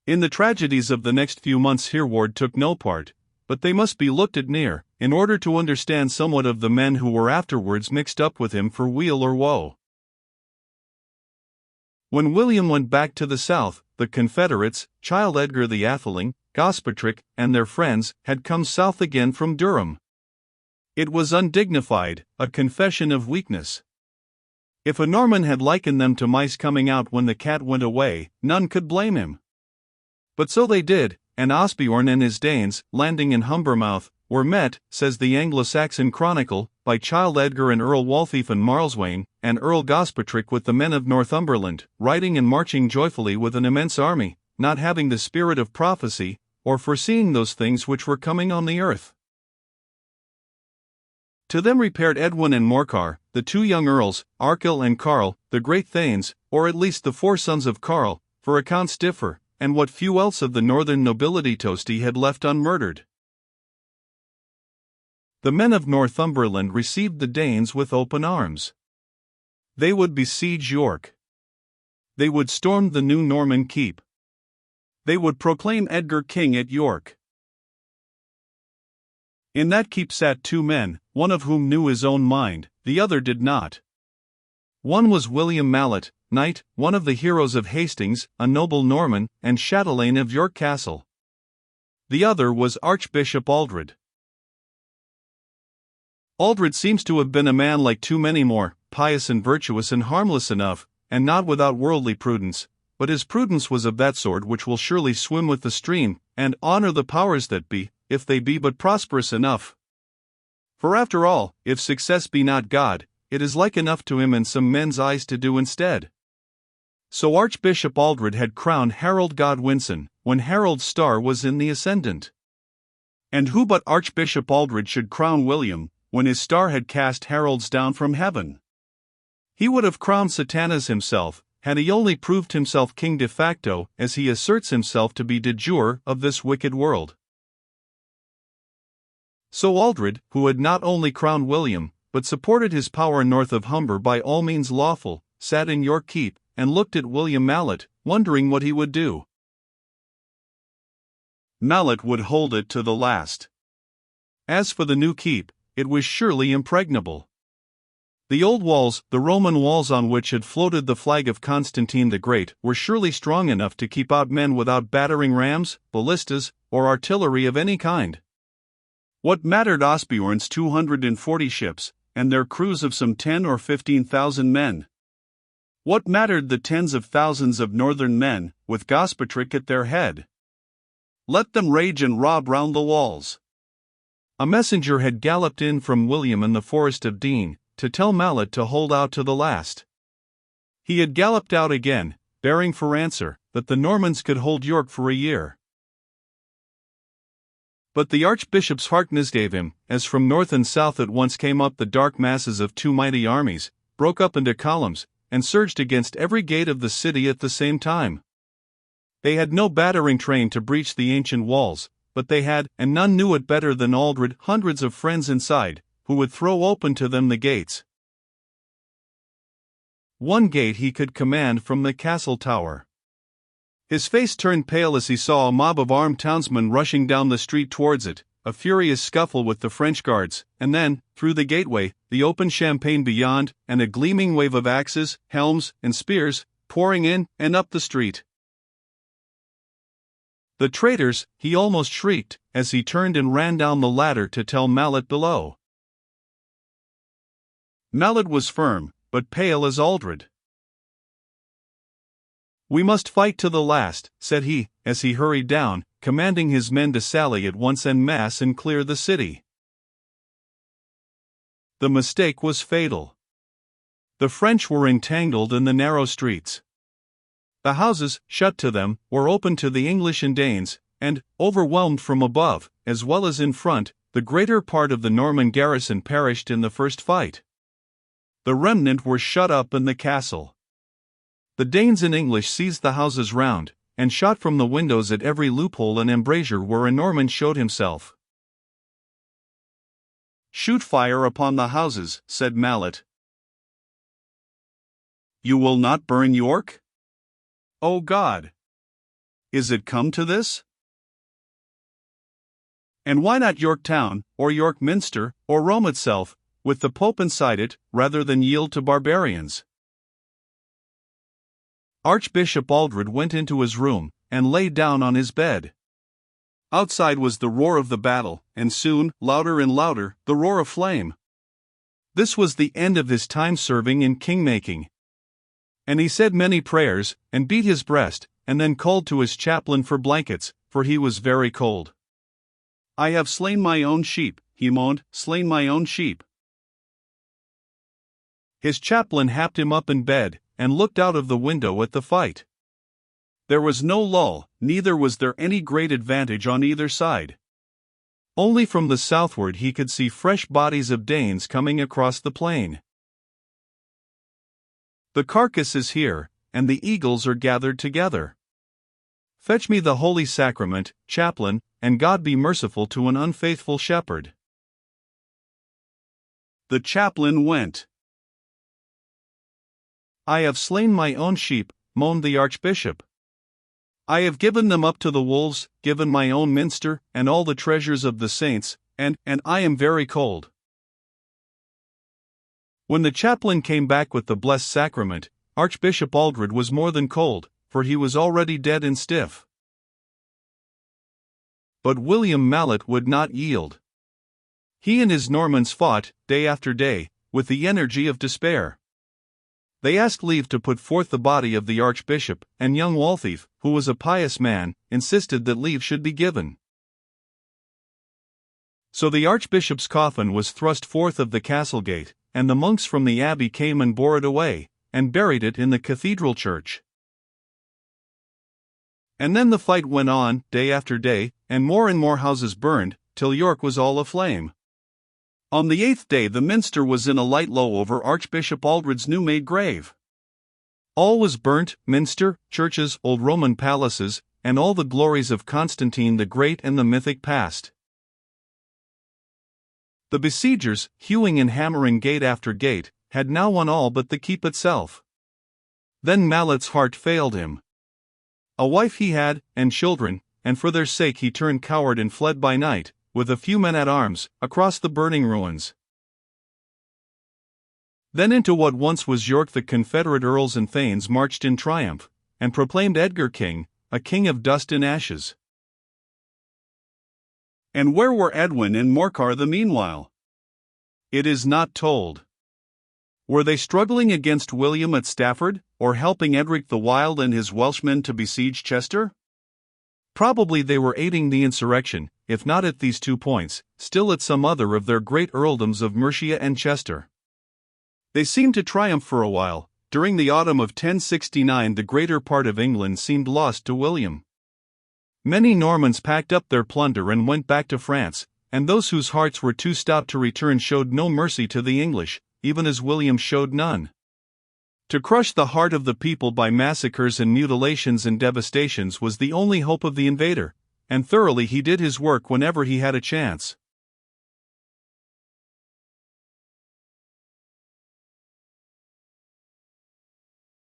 In the tragedies of the next few months Hereward took no part, but they must be looked at near, in order to understand somewhat of the men who were afterwards mixed up with him for weal or woe. When William went back to the south, the Confederates, Childe Edgar the Atheling, Gospatrick, and their friends, had come south again from Durham. It was undignified, a confession of weakness. If a Norman had likened them to mice coming out when the cat went away, none could blame him. But so they did, and Osbjorn and his Danes, landing in Humbermouth, were met, says the Anglo-Saxon Chronicle, by Childe Edgar and Earl Waltheof Marlswain, and Earl Gospatrick with the men of Northumberland, riding and marching joyfully with an immense army, not having the spirit of prophecy, or foreseeing those things which were coming on the earth. To them repaired Edwin and Morcar, the two young earls, Arkell and Karl, the great thanes, or at least the four sons of Karl, for accounts differ, and what few else of the northern nobility Tosti had left unmurdered. The men of Northumberland received the Danes with open arms. They would besiege York. They would storm the new Norman keep. They would proclaim Edgar king at York. In that keep sat two men, one of whom knew his own mind, the other did not. One was William Mallet, knight, one of the heroes of Hastings, a noble Norman, and chatelaine of York Castle. The other was Archbishop Aldred. Aldred seems to have been a man like too many more, pious and virtuous and harmless enough, and not without worldly prudence, but his prudence was of that sort which will surely swim with the stream, and honor the powers that be, if they be but prosperous enough. For after all, if success be not God, it is like enough to him in some men's eyes to do instead. So Archbishop Aldred had crowned Harold Godwinson, when Harold's star was in the ascendant. And who but Archbishop Aldred should crown William, when his star had cast Harold's down from heaven? He would have crowned Satanas himself, had he only proved himself king de facto, as he asserts himself to be de jure, of this wicked world. So Aldred, who had not only crowned William, but supported his power north of Humber by all means lawful, sat in York Keep, and looked at William Mallet, wondering what he would do. Mallet would hold it to the last. As for the new keep, it was surely impregnable. The old walls, the Roman walls on which had floated the flag of Constantine the Great, were surely strong enough to keep out men without battering rams, ballistas, or artillery of any kind. What mattered Osbjorn's 240 ships, and their crews of some 10 or 15,000 men? What mattered the tens of thousands of northern men, with Gospatrick at their head? Let them rage and rob round the walls. A messenger had galloped in from William in the forest of Dean, to tell Mallet to hold out to the last. He had galloped out again, bearing for answer, that the Normans could hold York for a year. But the Archbishop's heart misgave him, as from north and south at once came up the dark masses of two mighty armies, broke up into columns, and surged against every gate of the city at the same time. They had no battering train to breach the ancient walls, but they had, and none knew it better than Aldred, hundreds of friends inside, who would throw open to them the gates. One gate he could command from the castle tower. His face turned pale as he saw a mob of armed townsmen rushing down the street towards it, a furious scuffle with the French guards, and then, through the gateway, the open champaign beyond, and a gleaming wave of axes, helms, and spears, pouring in and up the street. The traitors, he almost shrieked, as he turned and ran down the ladder to tell Mallet below. Mallet was firm, but pale as Aldred. "We must fight to the last," said he, as he hurried down, commanding his men to sally at once en masse and clear the city. The mistake was fatal. The French were entangled in the narrow streets. The houses, shut to them, were open to the English and Danes, and, overwhelmed from above, as well as in front, the greater part of the Norman garrison perished in the first fight. The remnant were shut up in the castle. The Danes and English seized the houses round, and shot from the windows at every loophole and embrasure where a Norman showed himself. "Shoot fire upon the houses," said Mallet. "You will not burn York? O God! Is it come to this? And why not York Town, or York Minster, or Rome itself, with the Pope inside it, rather than yield to barbarians? Archbishop Aldred went into his room, and lay down on his bed. Outside was the roar of the battle, and soon, louder and louder, the roar of flame. This was the end of his time serving in king-making. And he said many prayers, and beat his breast, and then called to his chaplain for blankets, for he was very cold. "I have slain my own sheep," he moaned, "slain my own sheep." His chaplain happed him up in bed, and looked out of the window at the fight. There was no lull, neither was there any great advantage on either side. Only from the southward he could see fresh bodies of Danes coming across the plain. "The carcass is here, and the eagles are gathered together. Fetch me the Holy Sacrament, chaplain, and God be merciful to an unfaithful shepherd." The chaplain went. "I have slain my own sheep," moaned the archbishop. "I have given them up to the wolves, given my own minster, and all the treasures of the saints, and I am very cold." When the chaplain came back with the blessed sacrament, Archbishop Aldred was more than cold, for he was already dead and stiff. But William Mallet would not yield. He and his Normans fought, day after day, with the energy of despair. They asked leave to put forth the body of the archbishop, and young Waltheof, who was a pious man, insisted that leave should be given. So the archbishop's coffin was thrust forth of the castle gate, and the monks from the abbey came and bore it away, and buried it in the cathedral church. And then the fight went on, day after day, and more houses burned, till York was all aflame. On the 8th day the minster was in a light low over Archbishop Aldred's new-made grave. All was burnt, minster, churches, old Roman palaces, and all the glories of Constantine the Great and the mythic past. The besiegers, hewing and hammering gate after gate, had now won all but the keep itself. Then Mallet's heart failed him. A wife he had, and children, and for their sake he turned coward and fled by night, with a few men at arms, across the burning ruins. Then into what once was York the Confederate earls and thanes marched in triumph, and proclaimed Edgar king, a king of dust and ashes. And where were Edwin and Morcar the meanwhile? It is not told. Were they struggling against William at Stafford, or helping Edric the Wild and his Welshmen to besiege Chester? Probably they were aiding the insurrection, if not at these 2 points, still at some other of their great earldoms of Mercia and Chester. They seemed to triumph for a while. During the autumn of 1069 the greater part of England seemed lost to William. Many Normans packed up their plunder and went back to France, and those whose hearts were too stout to return showed no mercy to the English, even as William showed none. To crush the heart of the people by massacres and mutilations and devastations was the only hope of the invader, and thoroughly he did his work whenever he had a chance.